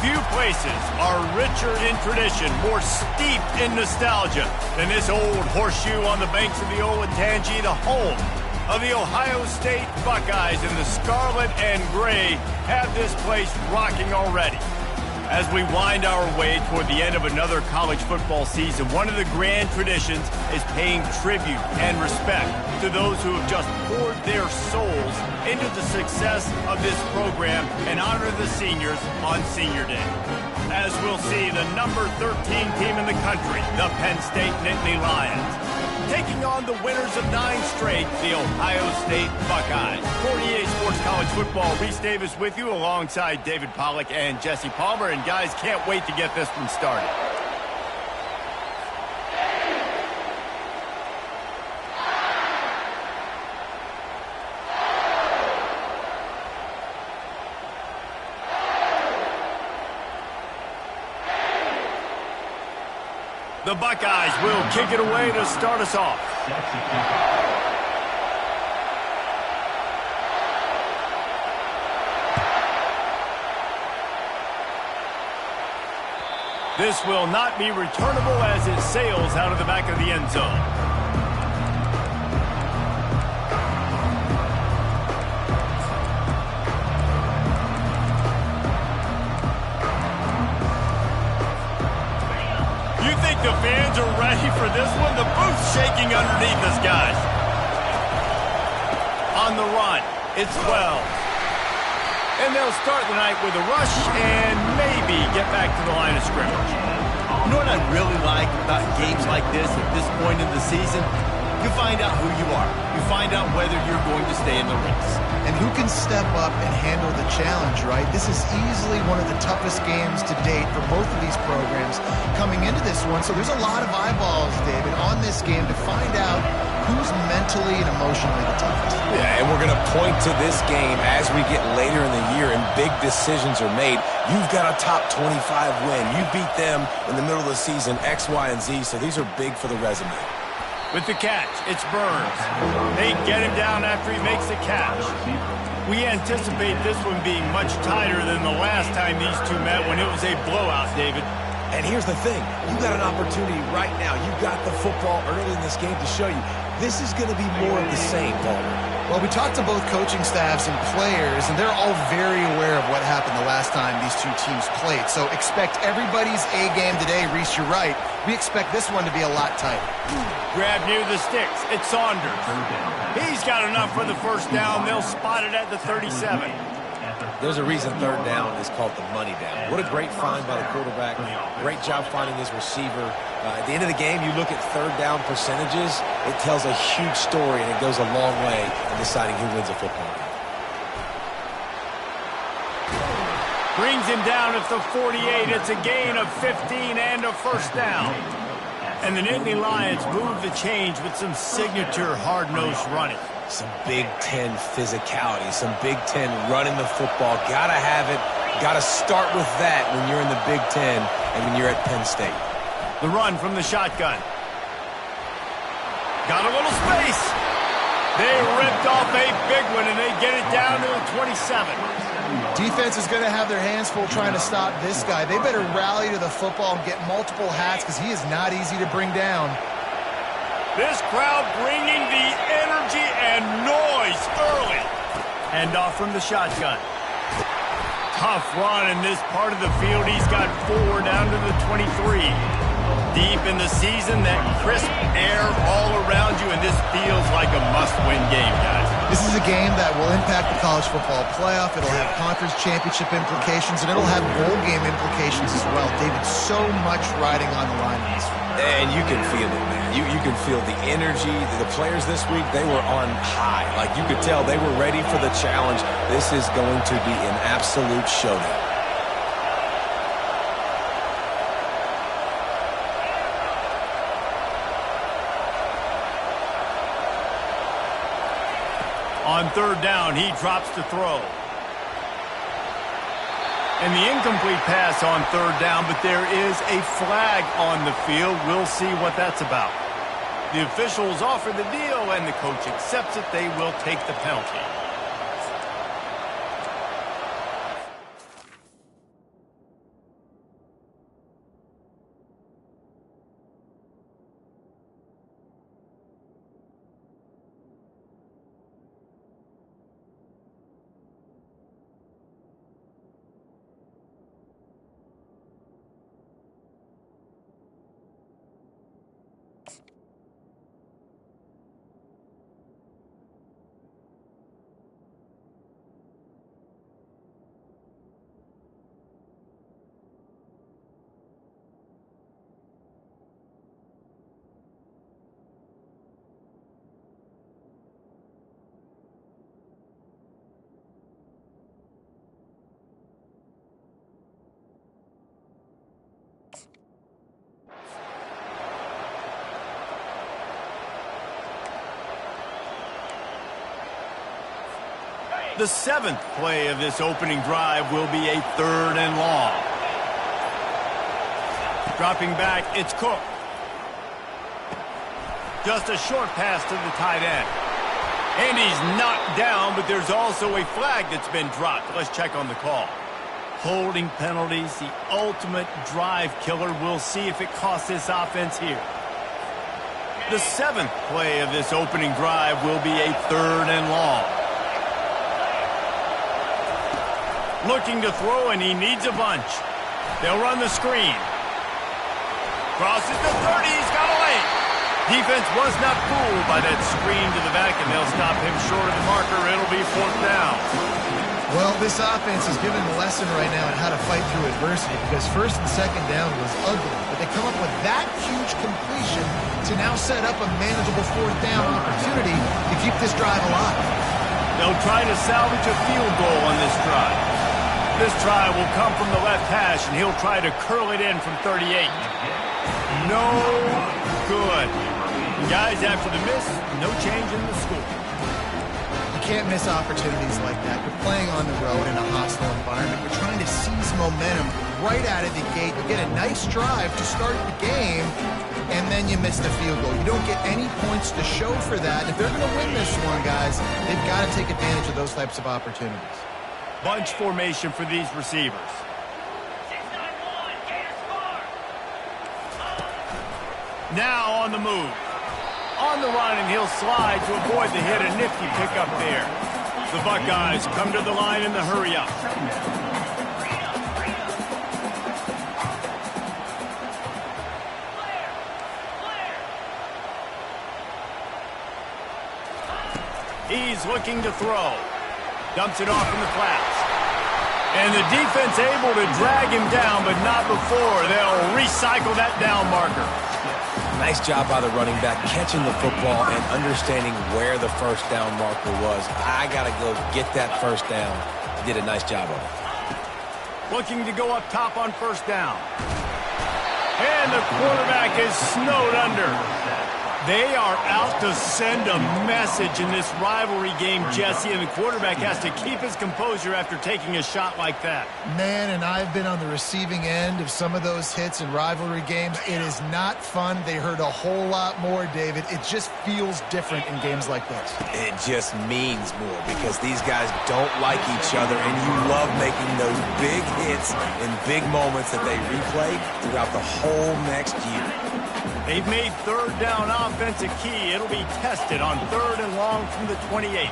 Few places are richer in tradition, more steeped in nostalgia than this old horseshoe on the banks of the Olentangy, the home of the Ohio State Buckeyes. And the scarlet and gray have this place rocking already. As we wind our way toward the end of another college football season, one of the grand traditions is paying tribute and respect to those who have just poured their souls into the success of this program and honor the seniors on Senior Day. As we'll see, the number 13 team in the country, the Penn State Nittany Lions, taking on the winners of 9 straight, the Ohio State Buckeyes. 48 Sports College Football, Reese Davis with you alongside David Pollack and Jesse Palmer. And guys, can't wait to get this one started. The Buckeyes will kick it away to start us off. This will not be returnable as it sails out of the back of the end zone. The fans are ready for this one. The booth's shaking underneath us, guys. On the run, it's 12. And they'll start the night with a rush and maybe get back to the line of scrimmage. You know what I really like about games like this at this point in the season? You find out who you are. You find out whether you're going to stay in the race. And who can step up and handle the challenge, right? This is easily one of the toughest games to date for both of these programs coming into this one. So there's a lot of eyeballs, David, on this game to find out who's mentally and emotionally the toughest. Yeah, and we're going to point to this game as we get later in the year and big decisions are made. You've got a top 25 win. You beat them in the middle of the season, X, Y, and Z, so these are big for the resume. With the catch, it's Burns. They get him down after he makes the catch. We anticipate this one being much tighter than the last time these two met when it was a blowout, David. And here's the thing. You got an opportunity right now. You got the football early in this game to show you. This is going to be more of the same, Palmer. Well, we talked to both coaching staffs and players, and they're all very aware of what happened the last time these two teams played. So expect everybody's A game today. Reese, you're right. We expect this one to be a lot tighter. Grab near the sticks. It's Saunders. He's got enough for the first down. They'll spot it at the 37. There's a reason third down is called the money down. What a great find by the quarterback. Great job finding his receiver. At the end of the game, you look at third down percentages. It tells a huge story, and it goes a long way in deciding who wins a football game. Brings him down at the 48. It's a gain of 15 and a first down. And the Nittany Lions move the change with some signature hard-nosed running. Some Big Ten physicality, some Big Ten running the football. Gotta have it. Gotta start with that when you're in the Big Ten and when you're at Penn State. The run from the shotgun. Got a little space. They ripped off a big one, and they get it down to the 27. Defense is going to have their hands full trying to stop this guy. They better rally to the football and get multiple hats because he is not easy to bring down. This crowd bringing the energy and noise early. Hand off from the shotgun. Tough run in this part of the field. He's got 4 down to the 23. Deep in the season, that crisp air all around you, and this feels like a must-win game, guys. This is a game that will impact the college football playoff. It'll have conference championship implications, and it'll have bowl game implications as well. David, so much riding on the line in this one. And you can feel it, man. You can feel the energy. The players this week, they were on high. Like, you could tell they were ready for the challenge. This is going to be an absolute showdown. On third down, he drops to throw. And the incomplete pass on third down, but there is a flag on the field. We'll see what that's about. The officials offer the deal, and the coach accepts it. They will take the penalty. The 7th play of this opening drive will be a 3rd and long. Dropping back, it's Cook. Just a short pass to the tight end. And he's knocked down, but there's also a flag that's been dropped. Let's check on the call. Holding penalties, the ultimate drive killer. We'll see if it costs this offense here. The 7th play of this opening drive will be a 3rd and long. Looking to throw, and he needs a bunch. They'll run the screen. Crosses the 30, he's got away. Defense was not fooled by that screen to the back, and they'll stop him short of the marker. It'll be 4th down. Well, this offense is given a lesson right now on how to fight through adversity, because 1st and 2nd down was ugly, but they come up with that huge completion to now set up a manageable 4th down opportunity to keep this drive alive. They'll try to salvage a field goal on this drive. This try will come from the left hash, and he'll try to curl it in from 38. No good. Guys, after the miss, no change in the score. You can't miss opportunities like that. You're playing on the road in a hostile environment. You're trying to seize momentum right out of the gate. You get a nice drive to start the game, and then you miss the field goal. You don't get any points to show for that. If they're going to win this one, guys, they've got to take advantage of those types of opportunities. Bunch formation for these receivers. Now on the move. On the run, and he'll slide to avoid the hit. A nifty pickup there. The Buckeyes come to the line in the hurry-up. He's looking to throw. Dumps it off in the flats. And the defense able to drag him down, but not before. They'll recycle that down marker. Nice job by the running back, catching the football and understanding where the 1st down marker was. I got to go get that 1st down. He did a nice job of it. Looking to go up top on 1st down. And the quarterback is snowed under. They are out to send a message in this rivalry game, Jesse, and the quarterback has to keep his composure after taking a shot like that. Man, and I've been on the receiving end of some of those hits in rivalry games. It is not fun. They hurt a whole lot more, David. It just feels different in games like this. It just means more because these guys don't like each other, and you love making those big hits in big moments that they replay throughout the whole next year. They've made 3rd down offense a key. It'll be tested on 3rd and long from the 28.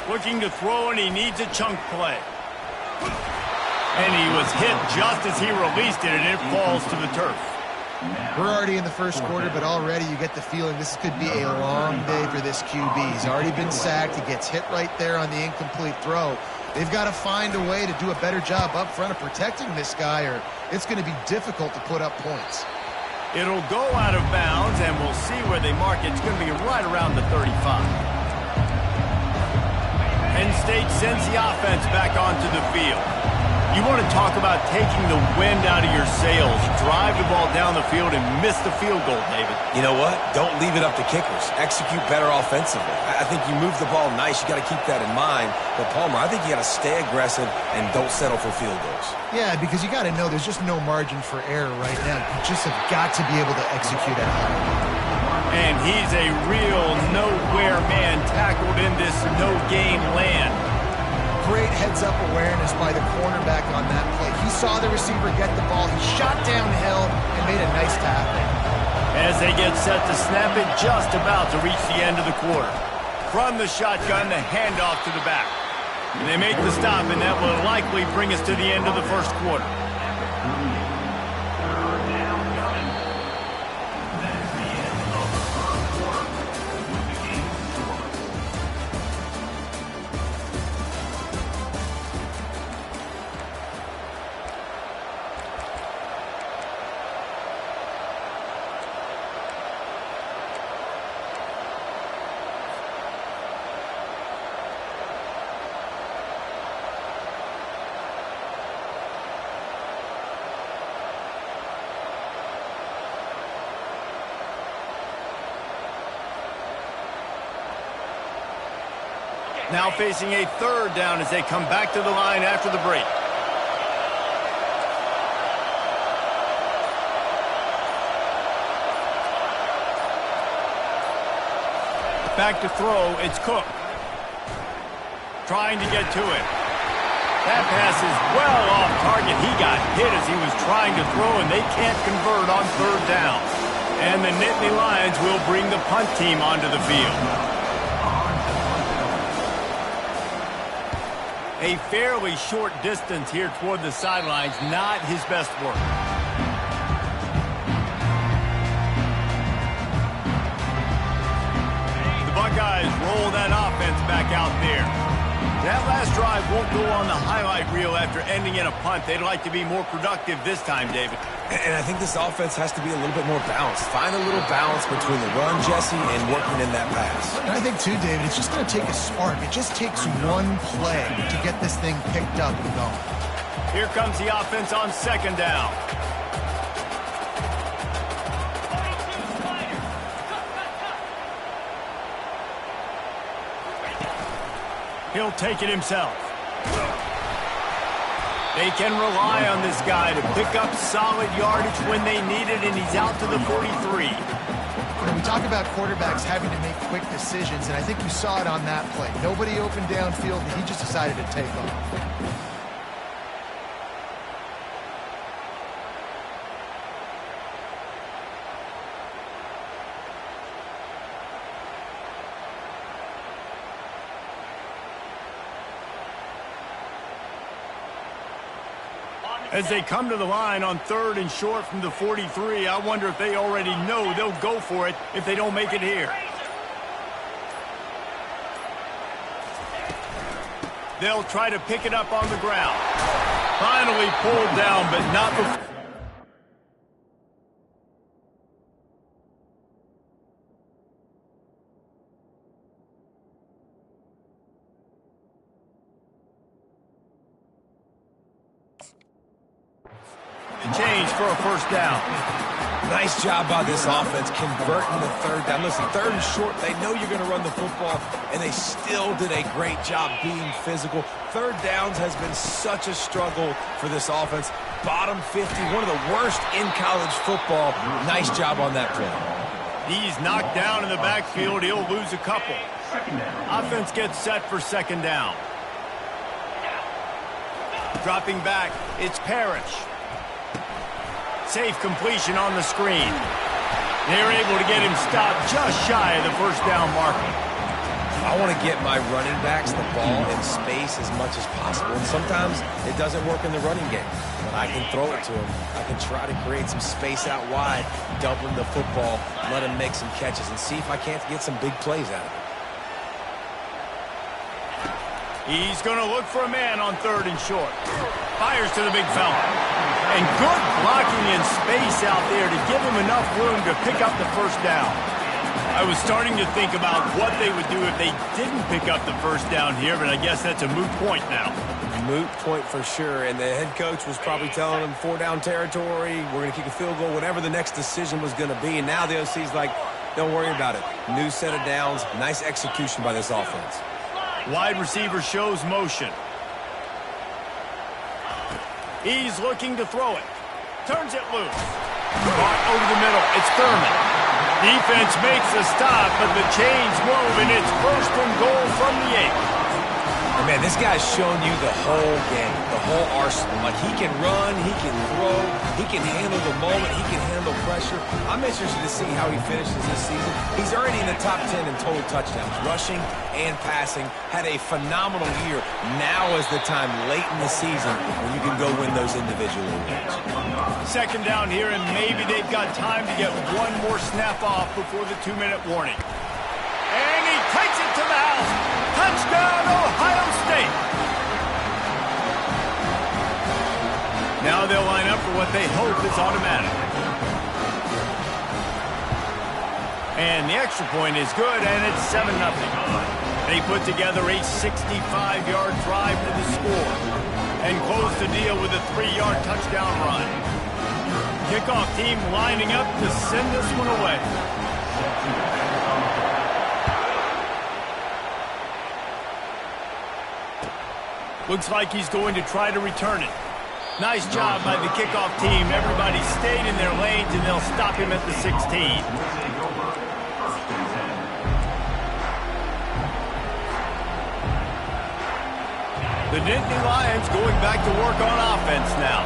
Looking to throw, and he needs a chunk play. And he was hit just as he released it, and it falls to the turf. We're already in the 1st quarter, but already you get the feeling this could be a long day for this QB. He's already been sacked. He gets hit right there on the incomplete throw. They've got to find a way to do a better job up front of protecting this guy, or it's going to be difficult to put up points. It'll go out of bounds, and we'll see where they mark it. It's going to be right around the 35. Penn State sends the offense back onto the field. You want to talk about taking the wind out of your sails. Drive the ball down the field and miss the field goal, David. You know what? Don't leave it up to kickers. Execute better offensively. I think you move the ball nice. You got to keep that in mind. But, Palmer, I think you got to stay aggressive and don't settle for field goals. Yeah, because you got to know there's just no margin for error right now. You just have got to be able to execute at a high level. And he's a real nowhere man tackled in this no-gain land. Great heads-up awareness by the cornerback on that play. He saw the receiver get the ball. He shot downhill and made a nice tackle. As they get set to snap it, just about to reach the end of the quarter. From the shotgun, the handoff to the back. And they make the stop, and that will likely bring us to the end of the 1st quarter. Now facing a third down as they come back to the line after the break. Back to throw, it's Cook. Trying to get to it. That pass is well off target. He got hit as he was trying to throw, and they can't convert on third down. And the Nittany Lions will bring the punt team onto the field. A fairly short distance here toward the sidelines, not his best work. Buckeyes roll that offense back out there. That last drive won't go on the highlight reel after ending in a punt. They'd like to be more productive this time, David. And I think this offense has to be a little bit more balanced. Find a little balance between the run, Jesse, and working in that pass. And I think, too, David, it's just going to take a spark. It just takes one play to get this thing picked up and going. Here comes the offense on second down. He'll take it himself. They can rely on this guy to pick up solid yardage when they need it, and he's out to the 43. We talk about quarterbacks having to make quick decisions, and I think you saw it on that play. Nobody open downfield, and he just decided to take off. As they come to the line on third and short from the 43, I wonder if they already know they'll go for it if they don't make it here. They'll try to pick it up on the ground. Finally pulled down, but not before. Change for a first down. Nice job by this offense converting the third down. Listen, third and short, they know you're going to run the football, and they still did a great job being physical. Third downs has been such a struggle for this offense. Bottom 50, one of the worst in college football. Nice job on that play. He's knocked down in the backfield. He'll lose a couple. Offense gets set for second down. Dropping back, it's Parrish. Safe completion on the screen. They're able to get him stopped just shy of the first down marker. I want to get my running backs the ball in space as much as possible. And sometimes it doesn't work in the running game. But I can throw it to him. I can try to create some space out wide, dump him the football, let him make some catches, and see if I can't get some big plays out of it. He's going to look for a man on third and short. Fires to the big fella. And good blocking in space out there to give him enough room to pick up the first down. I was starting to think about what they would do if they didn't pick up the first down here, but I guess that's a moot point now. Moot point for sure, and the head coach was probably telling them 4-down territory, we're going to kick a field goal, whatever the next decision was going to be, and now the OC's like, don't worry about it. New set of downs, nice execution by this offense. Wide receiver shows motion. He's looking to throw it. Turns it loose. Caught over the middle. It's Thurman. Defense makes a stop, but the chains move, and it's first and goal from the 8. And man, this guy's shown you the whole game, the whole arsenal. Like, he can run, he can throw, he can handle the moment, he can handle pressure. I'm interested to see how he finishes this season. He's already in the top 10 in total touchdowns, rushing and passing. Had a phenomenal year. Now is the time late in the season when you can go win those individual awards. Second down here, and maybe they've got time to get one more snap off before the 2-minute warning. And he takes it to the house. Touchdown, Ohio State. Now they'll line up for what they hope is automatic. And the extra point is good, and it's 7-0. They put together a 65-yard drive to the score and close the deal with a 3-yard touchdown run. Kickoff team lining up to send this one away. Looks like he's going to try to return it. Nice job by the kickoff team. Everybody stayed in their lanes, and they'll stop him at the 16. The Nittany Lions going back to work on offense now.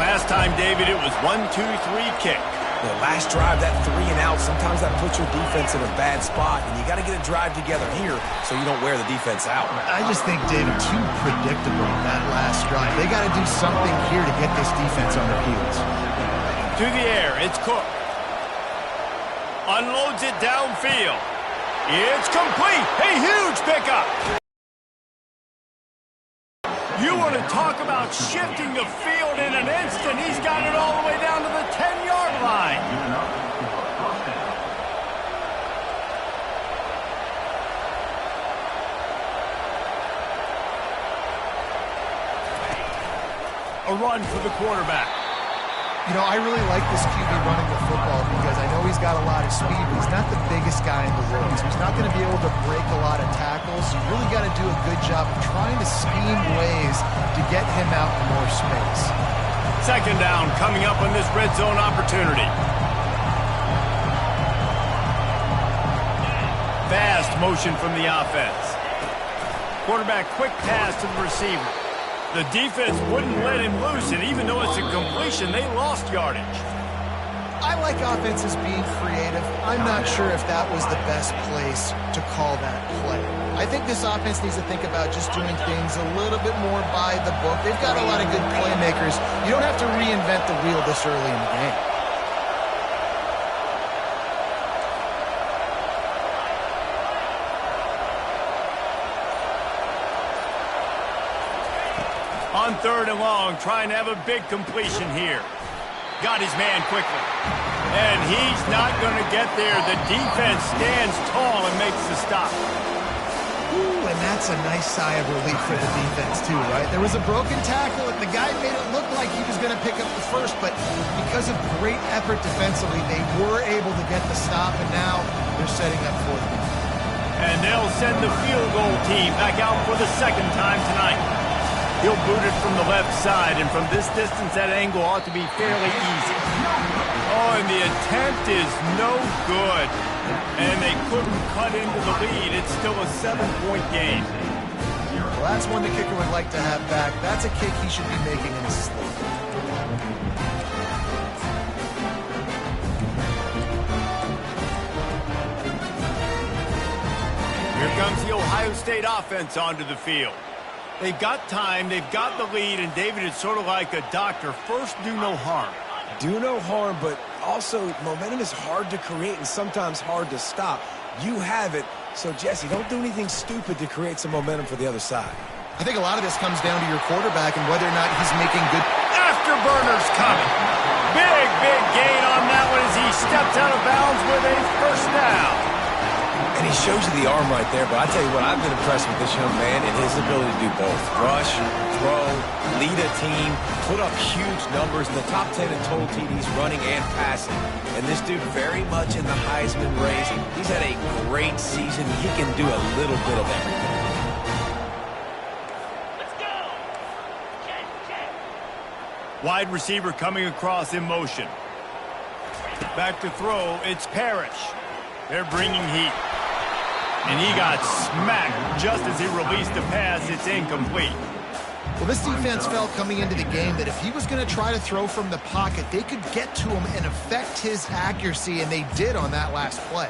Last time, David, it was 1-2-3 kick. The last drive, that 3 and out, sometimes that puts your defense in a bad spot, and you got to get a drive together here so you don't wear the defense out. I just think, David, too predictable that last drive. They got to do something here to get this defense on their heels. To the air, it's Cook. Unloads it downfield. It's complete. A huge pickup. You want to talk about shifting the field in an instant. He's got it all the way down to the 10-yard line. A run for the quarterback. You know, I really like this QB running the football because I know he's got a lot of speed, but he's not the biggest guy in the world. So he's not going to be able to break a lot of tackles. You really got to do a good job of trying to scheme ways to get him out in more space. Second down coming up on this red zone opportunity. Fast motion from the offense. Quarterback quick pass to the receiver. The defense wouldn't let him loose, and even though it's a completion, they lost yardage. I like offenses being creative. I'm not sure if that was the best place to call that play. I think this offense needs to think about just doing things a little bit more by the book. They've got a lot of good playmakers. You don't have to reinvent the wheel this early in the game. On third and long, trying to have a big completion here. Got his man quickly. And he's not going to get there. The defense stands tall and makes the stop. Ooh, and that's a nice sigh of relief for the defense too, right? There was a broken tackle, and the guy made it look like he was going to pick up the first, but because of great effort defensively, they were able to get the stop, and now they're setting up for them. And they'll send the field goal team back out for the second time tonight. He'll boot it from the left side, and from this distance, that angle ought to be fairly easy. Oh, and the attempt is no good. And they couldn't cut into the lead. It's still a 7-point game. Well, that's one the kicker would like to have back. That's a kick he should be making in his sleep. Here comes the Ohio State offense onto the field. They've got time, they've got the lead, and David, it's sort of like a doctor. First, do no harm. Do no harm, but also momentum is hard to create and sometimes hard to stop. You have it, so Jesse, don't do anything stupid to create some momentum for the other side. I think a lot of this comes down to your quarterback and whether or not he's making good... Afterburners coming. Big gain on that one as he steps out of bounds with a first down. And he shows you the arm right there, but I tell you what, I've been impressed with this young man and his ability to do both. Rush, throw, lead a team, put up huge numbers in the top 10 in total TDs running and passing. And this dude very much in the Heisman race. He's had a great season. He can do a little bit of everything. Let's go! Wide receiver coming across in motion. Back to throw, it's Parrish. They're bringing heat. And he got smacked just as he released the pass. It's incomplete. Well, this defense felt coming into the game that if he was going to try to throw from the pocket, they could get to him and affect his accuracy, and they did on that last play.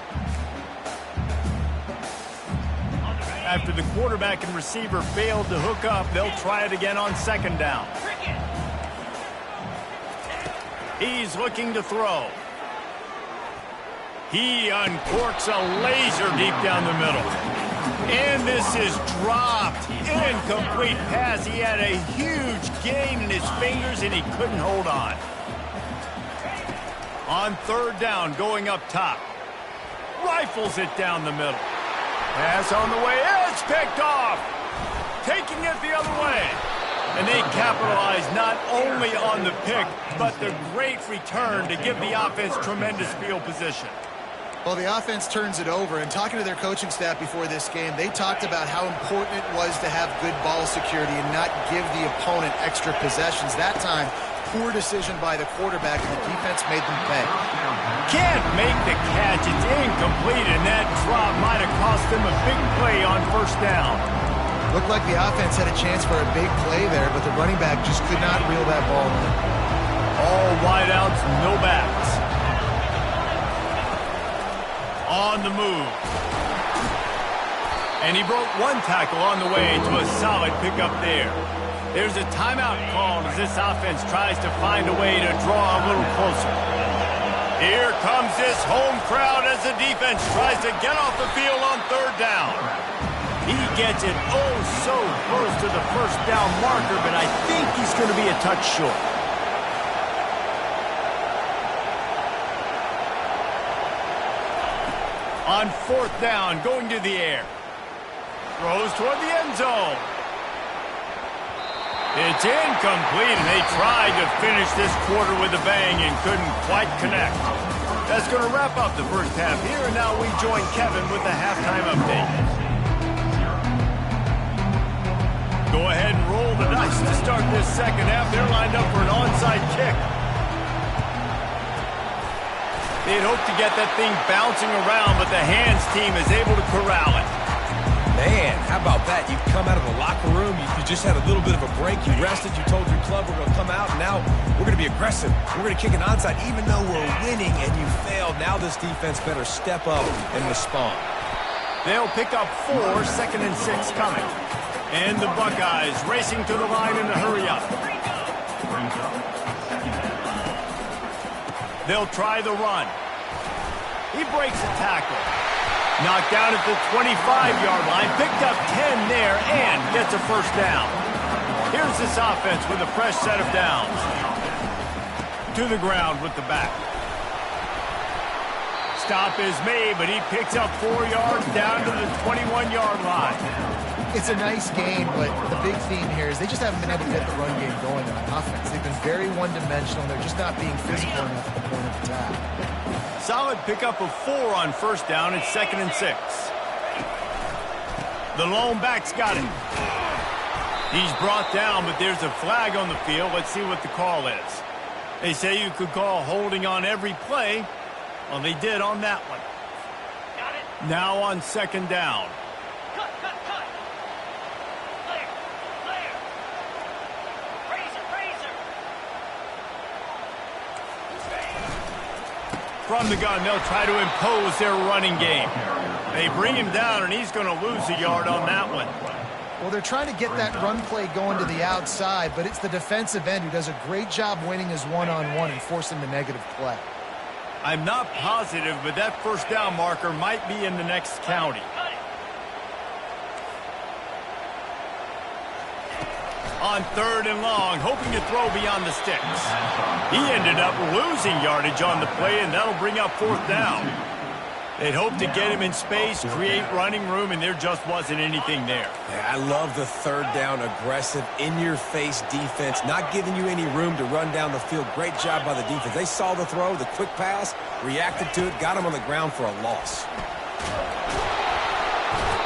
After the quarterback and receiver failed to hook up, they'll try it again on second down. He's looking to throw. He uncorks a laser deep down the middle. And this is dropped. Incomplete pass. He had a huge gain in his fingers, and he couldn't hold on. On third down, going up top. Rifles it down the middle. Pass on the way. It's picked off. Taking it the other way. And they capitalize not only on the pick, but the great return to give the offense tremendous field position. Well, the offense turns it over, and talking to their coaching staff before this game, they talked about how important it was to have good ball security and not give the opponent extra possessions. That time, poor decision by the quarterback, and the defense made them pay. Can't make the catch. It's incomplete, and that drop might have cost them a big play on first down. Looked like the offense had a chance for a big play there, but the running back just could not reel that ball in. All wideouts, no backs. On the move. And he broke one tackle on the way to a solid pickup there. There's a timeout called as this offense tries to find a way to draw a little closer. Here comes this home crowd as the defense tries to get off the field on third down. He gets it oh so close to the first down marker, but I think he's going to be a touch short. On fourth down, going to the air. Throws toward the end zone. It's incomplete, and they tried to finish this quarter with a bang and couldn't quite connect. That's going to wrap up the first half here, and now we join Kevin with the halftime update. Go ahead and roll the dice to start this second half. They're lined up for an onside kick. They'd hoped to get that thing bouncing around, but the hands team is able to corral it. Man, how about that? You come out of the locker room, you just had a little bit of a break, you rested, you told your club we're going to come out, and now we're going to be aggressive. We're going to kick an onside, even though we're winning and you failed. Now this defense better step up and respond. They'll pick up 4, 2nd and 6 coming. And the Buckeyes racing to the line in a hurry up. They'll try the run. He breaks a tackle. Knocked down at the 25-yard line. Picked up 10 there and gets a first down. Here's this offense with a fresh set of downs. To the ground with the back. Stop is made, but he picks up 4 yards down to the 21-yard line. It's a nice game, but the big theme here is they just haven't been able to get the run game going on offense. They've been very one-dimensional. They're just not being physical enough at the point of attack. Solid pickup of 4 on first down. It's 2nd and 6. The lone back's got it. He's brought down, but there's a flag on the field. Let's see what the call is. They say you could call holding on every play. Well, they did on that one. Got it. Now on 2nd down. Cut. Clear. Razor. From the gun, they'll try to impose their running game. They bring him down, and he's going to lose a yard on that one. Well, they're trying to get that run play going to the outside, but it's the defensive end who does a great job winning his one-on-one and forcing the negative play. I'm not positive, but that first down marker might be in the next county. On 3rd and long, hoping to throw beyond the sticks. He ended up losing yardage on the play, and that'll bring up 4th down. They'd hoped to get him in space, create running room, and there just wasn't anything there. Yeah, I love the 3rd down, aggressive, in-your-face defense, not giving you any room to run down the field. Great job by the defense. They saw the throw, the quick pass, reacted to it, got him on the ground for a loss.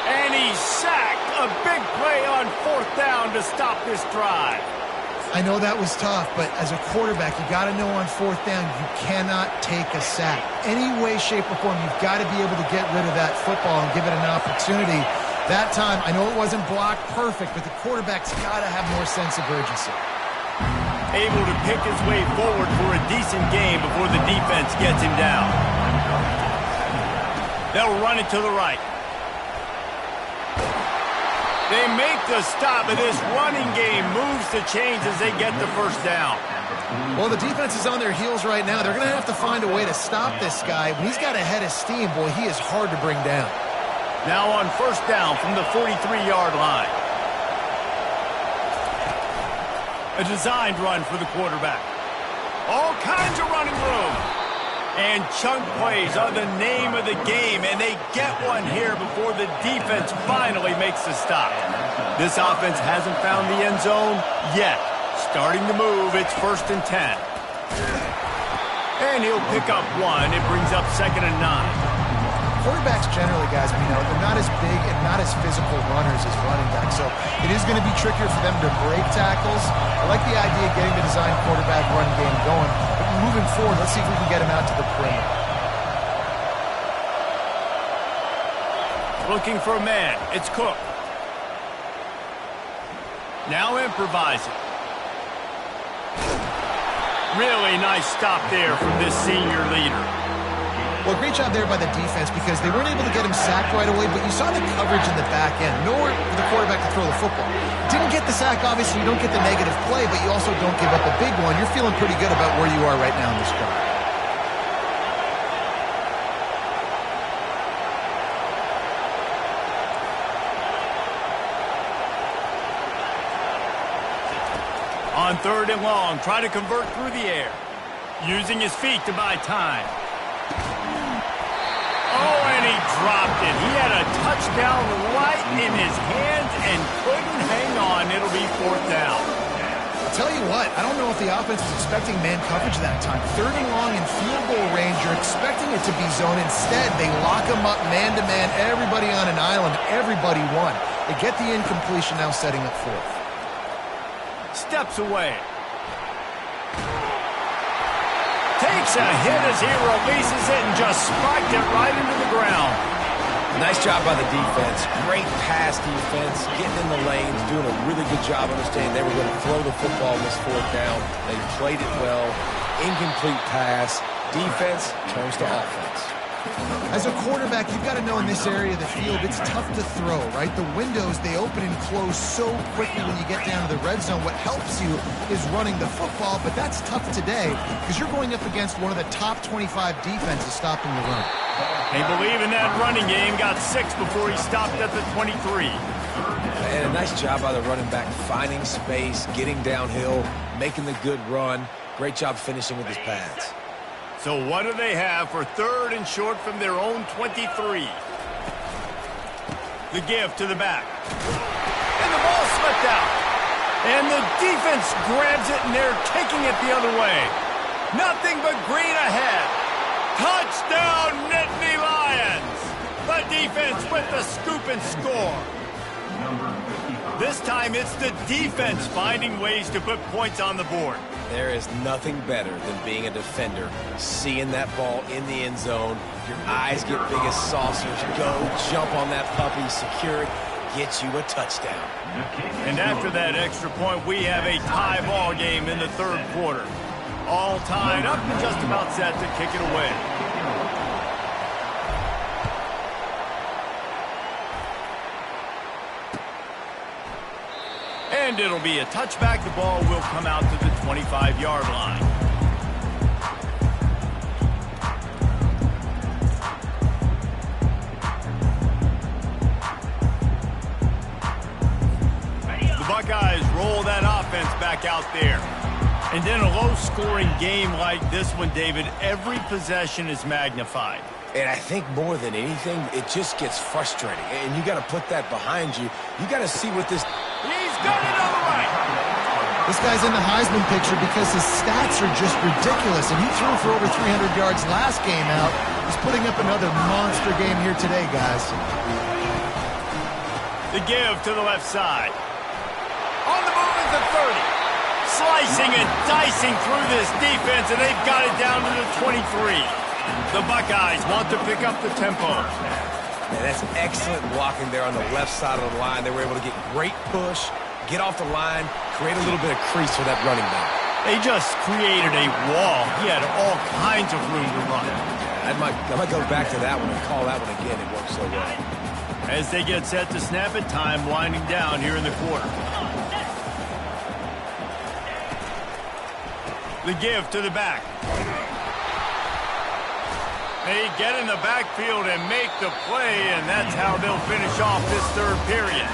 And he's sacked. A big play on 4th down to stop this drive. I know that was tough, but as a quarterback, you got to know on 4th down, you cannot take a sack. Any way, shape, or form, you've got to be able to get rid of that football and give it an opportunity. That time, I know it wasn't blocked perfect, but the quarterback's got to have more sense of urgency. Able to pick his way forward for a decent game before the defense gets him down. They'll run it to the right. They make the stop, and this running game moves the chains as they get the first down. Well, the defense is on their heels right now. They're going to have to find a way to stop this guy. When he's got a head of steam, boy, he is hard to bring down. Now on first down from the 43-yard line. A designed run for the quarterback. All kinds of running room. And chunk plays are the name of the game, and they get one here before the defense finally makes the stop. This offense hasn't found the end zone yet. Starting to move, it's 1st and 10. And he'll pick up 1. It brings up 2nd and 9. quarterbacks generally, guys, we know, they're not as big and not as physical runners as running backs, so it is going to be trickier for them to break tackles. I like the idea of getting the design quarterback run game going, but moving forward, let's see if we can get him out to the perimeter. Looking for a man. It's Cook. Now improvising. Really nice stop there from this senior leader. Well, great job there by the defense because they weren't able to get him sacked right away, but you saw the coverage in the back end. Nowhere for the quarterback to throw the football. Didn't get the sack, obviously. You don't get the negative play, but you also don't give up a big one. You're feeling pretty good about where you are right now in this drive. On 3rd and long, try to convert through the air. Using his feet to buy time. Oh, and he dropped it. He had a touchdown right in his hands and couldn't hang on. It'll be 4th down. I'll tell you what, I don't know if the offense was expecting man coverage that time. 3rd and long in field goal range, you're expecting it to be zone. Instead, they lock him up man-to-man, everybody on an island, everybody won. They get the incompletion, now setting up 4th. Steps away. Takes a hit as he releases it and just spiked it right into the ground. Nice job by the defense. Great pass defense, getting in the lanes, doing a really good job understanding they were going to throw the football on this 4th down. They played it well. Incomplete pass. Defense turns to offense. As a quarterback, you've got to know in this area of the field, it's tough to throw, right? The windows, they open and close so quickly when you get down to the red zone. What helps you is running the football, but that's tough today because you're going up against one of the top 25 defenses stopping the run. They believe in that running game. Got 6 before he stopped at the 23. And a nice job by the running back, finding space, getting downhill, making the good run. Great job finishing with his pads. So what do they have for 3rd and short from their own 23? The give to the back. And the ball slipped out. And the defense grabs it, and they're taking it the other way. Nothing but green ahead. Touchdown, Nittany Lions! The defense with the scoop and score. This time it's the defense finding ways to put points on the board. There is nothing better than being a defender, seeing that ball in the end zone. Your eyes get big as saucers. Go, jump on that puppy, secure it, get you a touchdown. And after that extra point, we have a tie ball game in the 3rd quarter. All tied up and just about set to kick it away. And it'll be a touchback. The ball will come out to the 25-yard line. The Buckeyes roll that offense back out there. And then a low-scoring game like this one, David, every possession is magnified. And I think more than anything, it just gets frustrating. And you got to put that behind you. You got to see what this... He's got it on the right. This guy's in the Heisman picture because his stats are just ridiculous, and he threw for over 300 yards last game out. He's putting up another monster game here today, guys. The give to the left side. On the move is the 30. Slicing and dicing through this defense, and they've got it down to the 23. The Buckeyes want to pick up the tempo. And that's excellent blocking there on the left side of the line. They were able to get great push, get off the line, create a little bit of crease for that running back. They just created a wall. He had all kinds of room to run. I might go back to that one and call that one again. It worked so well. As they get set to snap it, time winding down here in the quarter. The give to the back. They get in the backfield and make the play, and that's how they'll finish off this 3rd period.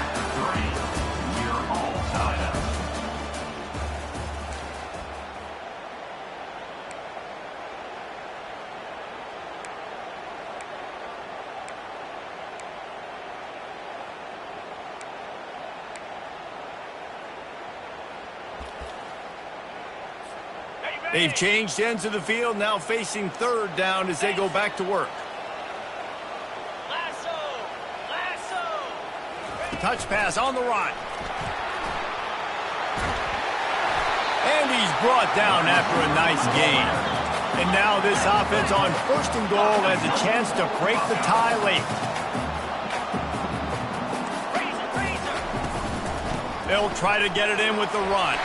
They've changed ends of the field, now facing 3rd down as they go back to work. Touch pass on the run. And he's brought down after a nice gain. And now this offense on 1st and goal has a chance to break the tie late. They'll try to get it in with the run.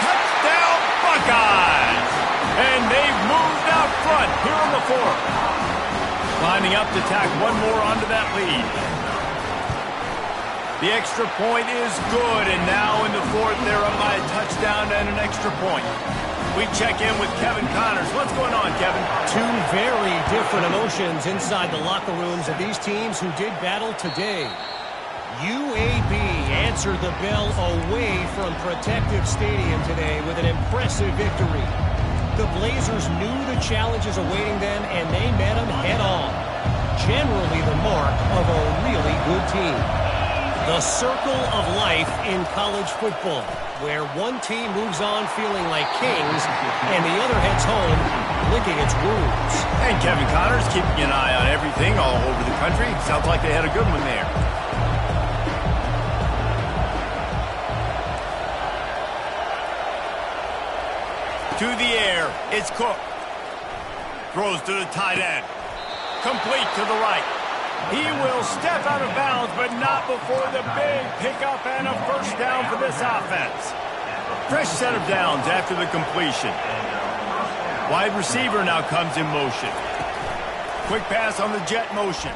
Touchdown, Buckeyes! And they've moved out front here in the 4th. Lining up to tack one more onto that lead. The extra point is good, and now in the 4th, they're up by a touchdown and an extra point. We check in with Kevin Connors. What's going on, Kevin? Two very different emotions inside the locker rooms of these teams who did battle today. UAB answered the bell away from Protective Stadium today with an impressive victory. The Blazers knew the challenges awaiting them, and they met them head-on. Generally the mark of a really good team. The circle of life in college football, where one team moves on feeling like kings and the other heads home licking its wounds. And Kevin Connors keeping an eye on everything all over the country. Sounds like they had a good one there. To the air, it's Cook. Throws to the tight end. Complete to the right. He will step out of bounds, but not before the big pickup and a 1st down for this offense. Fresh set of downs after the completion. Wide receiver now comes in motion. Quick pass on the jet motion.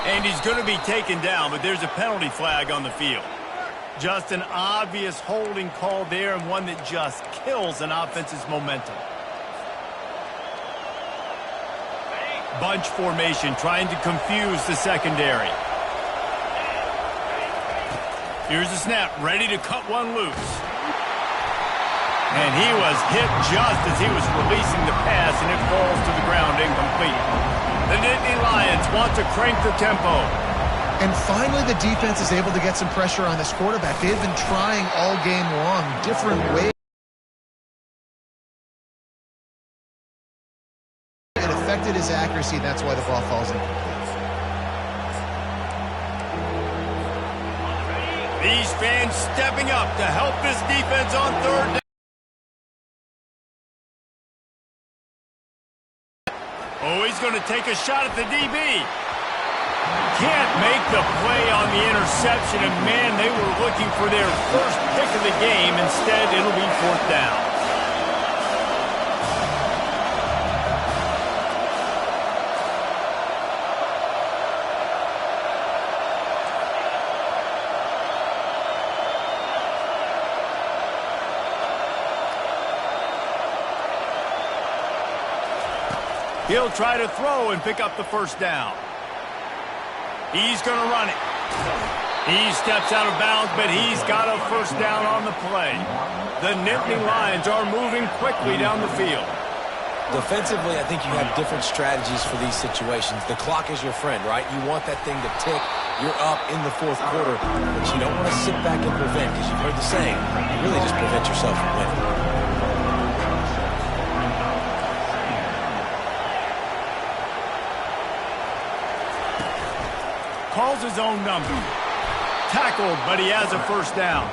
And he's going to be taken down, but there's a penalty flag on the field. Just an obvious holding call there, and one that just kills an offense's momentum. Bunch formation, trying to confuse the secondary. Here's the snap, ready to cut one loose. And he was hit just as he was releasing the pass, and it falls to the ground incomplete. The Nittany Lions want to crank the tempo. And finally, the defense is able to get some pressure on this quarterback. They've been trying all game long, different ways. It affected his accuracy, and that's why the ball falls incomplete. These fans stepping up to help this defense on 3rd down. Oh, he's going to take a shot at the DB. Can't make the play on the interception, and man, they were looking for their 1st pick of the game. Instead, it'll be 4th down. He'll try to throw and pick up the 1st down. He's going to run it. He steps out of bounds, but he's got a 1st down on the play. The Nittany Lions are moving quickly down the field. Defensively, I think you have different strategies for these situations. The clock is your friend, right? You want that thing to tick. You're up in the 4th quarter, but you don't want to sit back and prevent, because you've heard the saying, you really just prevent yourself from winning. Calls his own number. Tackled, but he has a 1st down.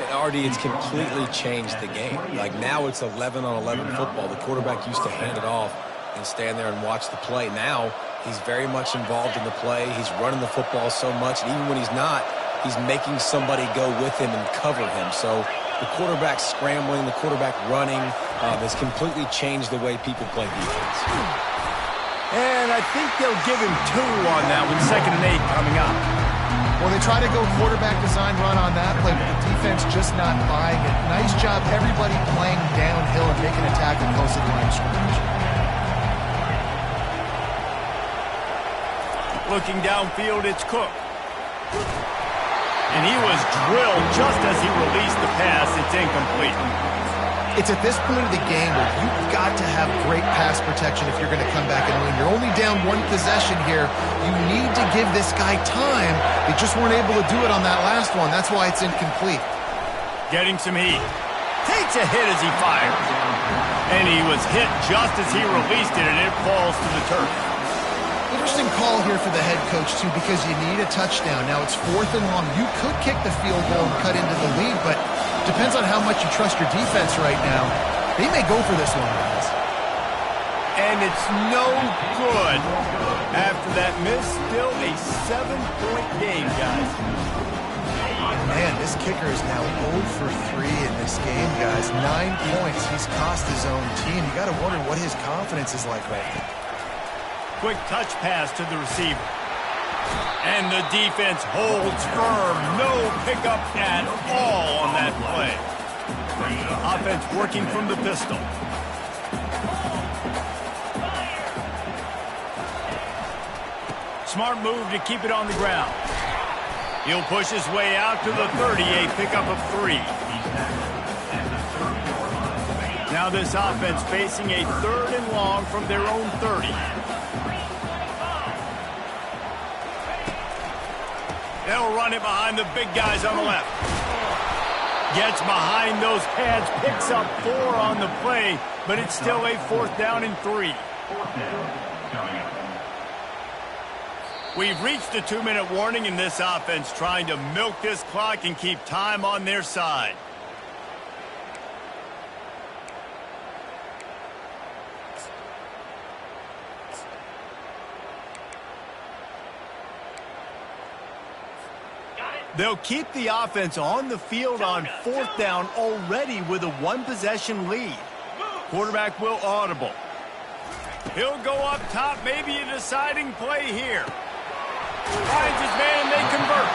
And RD, it's completely changed the game. Like, now it's 11-on-11 football. The quarterback used to hand it off and stand there and watch the play. Now he's very much involved in the play. He's running the football so much, and even when he's not, he's making somebody go with him and cover him. So the quarterback scrambling, the quarterback running has completely changed the way people play defense. And I think they'll give him 2 on that with 2nd and 8 coming up. Well, they try to go quarterback design run on that play, but the defense just not buying it. Nice job, everybody playing downhill and making a tackle close to the line of scrimmage. Looking downfield, it's Cook. And he was drilled just as he released the pass. It's incomplete. It's at this point of the game where you've got to have great pass protection if you're going to come back and win. You're only down 1 possession here. You need to give this guy time. They just weren't able to do it on that last one. That's why it's incomplete. Getting some heat. Takes a hit as he fires. And he was hit just as he released it, and it falls to the turf. Interesting call here for the head coach, too, because you need a touchdown. Now, it's 4th and long. You could kick the field goal and cut into the lead, but depends on how much you trust your defense right now. They may go for this one, guys. And it's no good. After that miss, still a 7-point game, guys. Man, this kicker is now 0 for 3 in this game, guys. 9 points. He's cost his own team. You got to wonder what his confidence is like right now. Quick touch pass to the receiver. And the defense holds firm. No pickup at all on that play. Offense working from the pistol. Smart move to keep it on the ground. He'll push his way out to the 30, a pickup of 3. Now this offense facing a 3rd and long from their own 30. They'll run it behind the big guys on the left. Gets behind those pads, picks up 4 on the play, but it's still a 4th down and 3. We've reached the 2-minute warning in this offense, trying to milk this clock and keep time on their side. They'll keep the offense on the field on 4th down already with a 1-possession lead. Quarterback will audible. He'll go up top, maybe a deciding play here. Finds his man and they convert.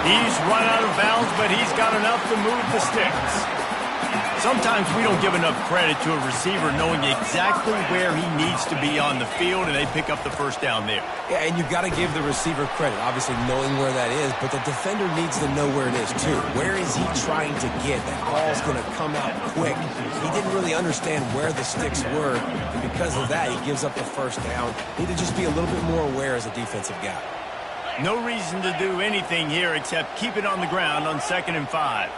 He's run out of bounds, but he's got enough to move the sticks. Sometimes we don't give enough credit to a receiver knowing exactly where he needs to be on the field, and they pick up the 1st down there. Yeah, and you've got to give the receiver credit, obviously knowing where that is, but the defender needs to know where it is too. Where is he trying to get? That ball's going to come out quick. He didn't really understand where the sticks were, and because of that, he gives up the 1st down. Need to just be a little bit more aware as a defensive guy. No reason to do anything here except keep it on the ground on 2nd and 5.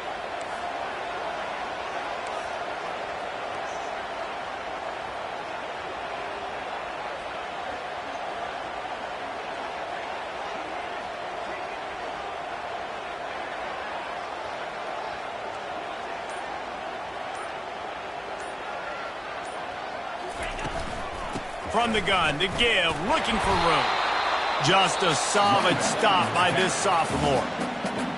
From the gun to give, looking for room. Just a solid stop by this sophomore.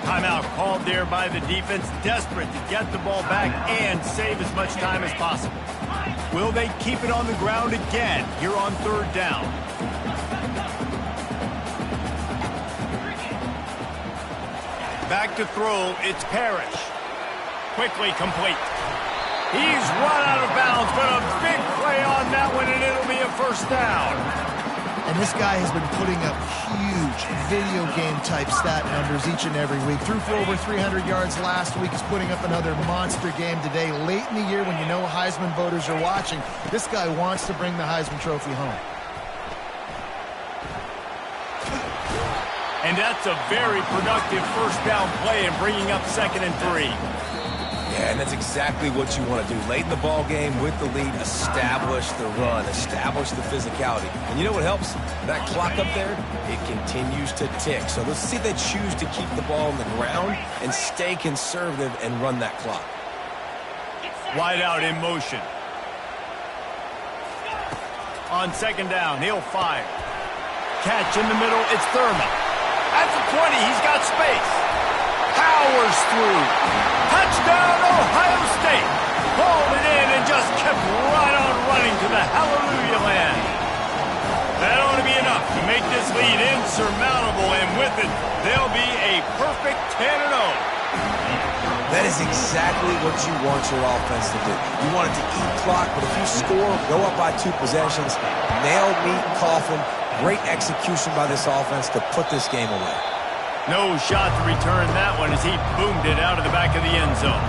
Timeout called there by the defense, desperate to get the ball back and save as much time as possible. Will they keep it on the ground again here on 3rd down? Back to throw, it's Parrish. Quickly complete. He's run out of bounds, but a big play on that one, and it'll be a 1st down. And this guy has been putting up huge video game-type stat numbers each and every week. Threw for over 300 yards last week. He's putting up another monster game today. Late in the year when you know Heisman voters are watching, this guy wants to bring the Heisman Trophy home. And that's a very productive 1st down play and bringing up 2nd and 3. Yeah, and that's exactly what you want to do. Late in the ball game with the lead, establish the run, establish the physicality. And you know what helps? That clock up there, it continues to tick. So let's see if they choose to keep the ball on the ground and stay conservative and run that clock. Wide out in motion. On 2nd down, he'll fire. Catch in the middle, it's Thurman. At the 20, he's got space. Powers through. Touchdown, Ohio State. Hauled it in and just kept right on running to the hallelujah land. That ought to be enough to make this lead insurmountable, and with it, they'll be a perfect 10-0. That is exactly what you want your offense to do. You want it to eat clock, but if you score, go up by 2 possessions, nail, meet, coffin, great execution by this offense to put this game away. No shot to return that one as he boomed it out of the back of the end zone.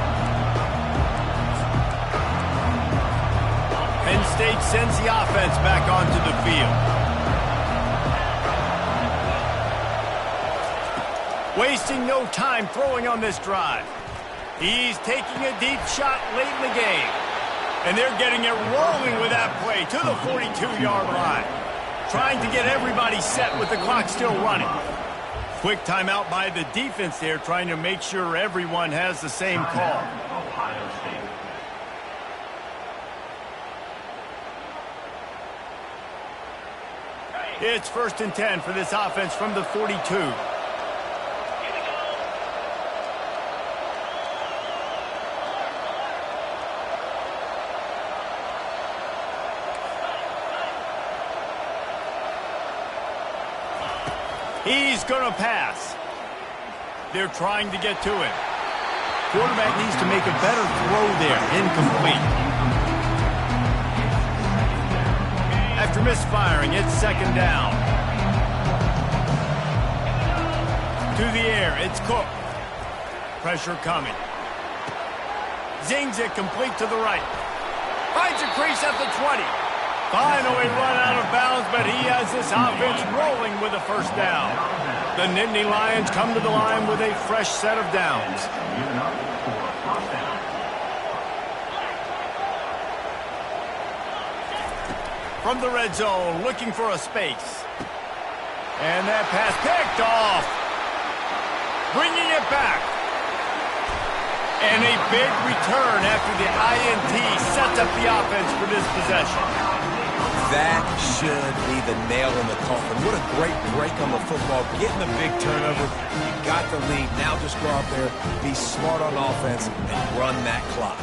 Penn State sends the offense back onto the field. Wasting no time throwing on this drive. He's taking a deep shot late in the game. And they're getting it rolling with that play to the 42-yard line. trying to get everybody set with the clock still running. Quick timeout by the defense there, trying to make sure everyone has the same call. It's 1st and 10 for this offense from the 42. He's going to pass. They're trying to get to him. Quarterback needs to make a better throw there. Incomplete. After misfiring, it's 2nd down. To the air, it's Cook. Pressure coming. Zings it complete to the right. Finds a crease at the 20. Finally run out of bounds, but he has this offense rolling with a 1st down. The Nittany Lions come to the line with a fresh set of downs. From the red zone, looking for a space. And that pass picked off. Bringing it back. And a big return after the INT sets up the offense for this possession. That should be the nail in the coffin. What a great break on the football. Getting the big turnover. You got the lead. Now just go out there, be smart on offense, and run that clock.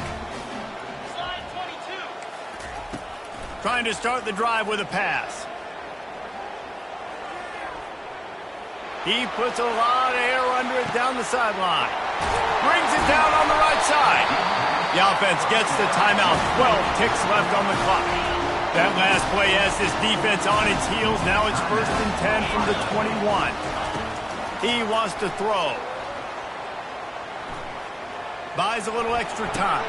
Trying to start the drive with a pass. He puts a lot of air under it down the sideline. Brings it down on the right side. The offense gets the timeout. 12 ticks left on the clock. That last play has this defense on its heels. Now it's 1st and 10 from the 21. He wants to throw. Buys a little extra time.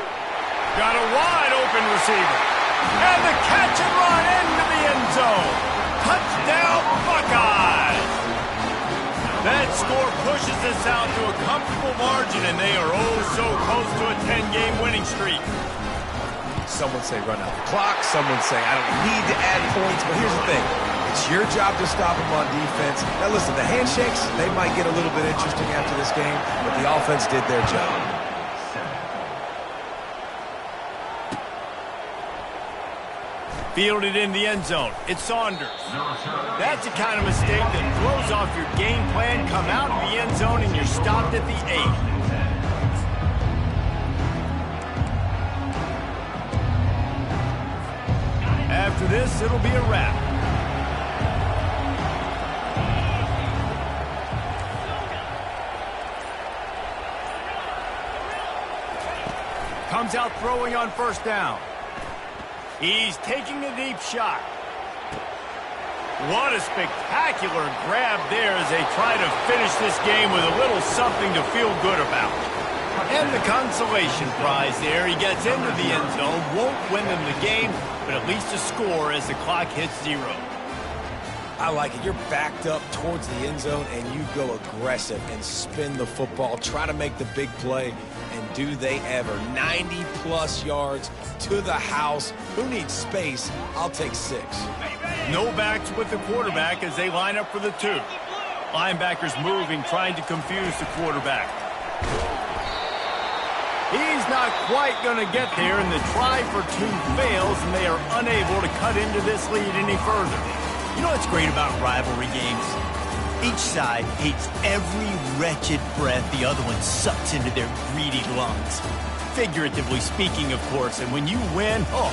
Got a wide open receiver. And the catch and run into the end zone. Touchdown, Buckeyes! That score pushes us out to a comfortable margin, and they are oh so close to a 10-game winning streak. Some would say run out the clock. Some would say I don't need to add points. But here's the thing. It's your job to stop them on defense. Now, listen, the handshakes, they might get a little bit interesting after this game, but the offense did their job. Fielded in the end zone. It's Saunders. That's the kind of mistake that throws off your game plan. Come out of the end zone and you're stopped at the 8. After this, it'll be a wrap. Comes out throwing on 1st down. He's taking a deep shot. What a spectacular grab there as they try to finish this game with a little something to feel good about. And the consolation prize there. He gets into the end zone, won't win them the game, but at least a score as the clock hits 0. I like it. You're backed up towards the end zone, and you go aggressive and spin the football. Try to make the big play, and do they ever. 90-plus yards to the house. Who needs space? I'll take 6. No backs with the quarterback as they line up for the 2. Linebackers moving, trying to confuse the quarterback. He's not quite going to get there, and the try for 2 fails, and they are unable to cut into this lead any further. You know what's great about rivalry games? Each side hates every wretched breath the other one sucks into their greedy lungs. Figuratively speaking, of course, and when you win, oh,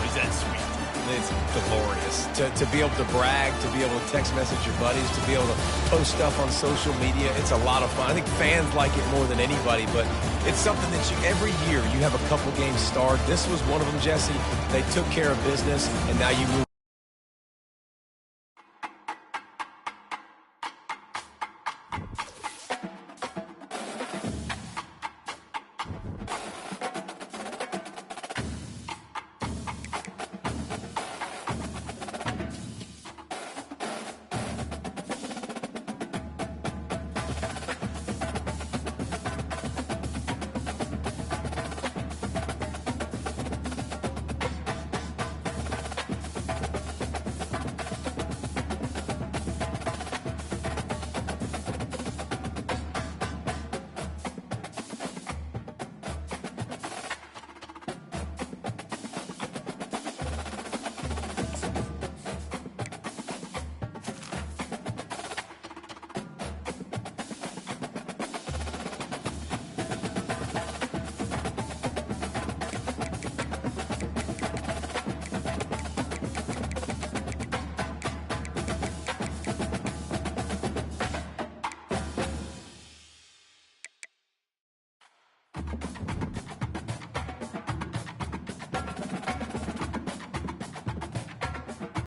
is that sweet. It's glorious. To be able to brag, to be able to text message your buddies, to be able to post stuff on social media, it's a lot of fun. I think fans like it more than anybody, but it's something that every year you have a couple games starred. This was one of them, Jesse. They took care of business, and now you move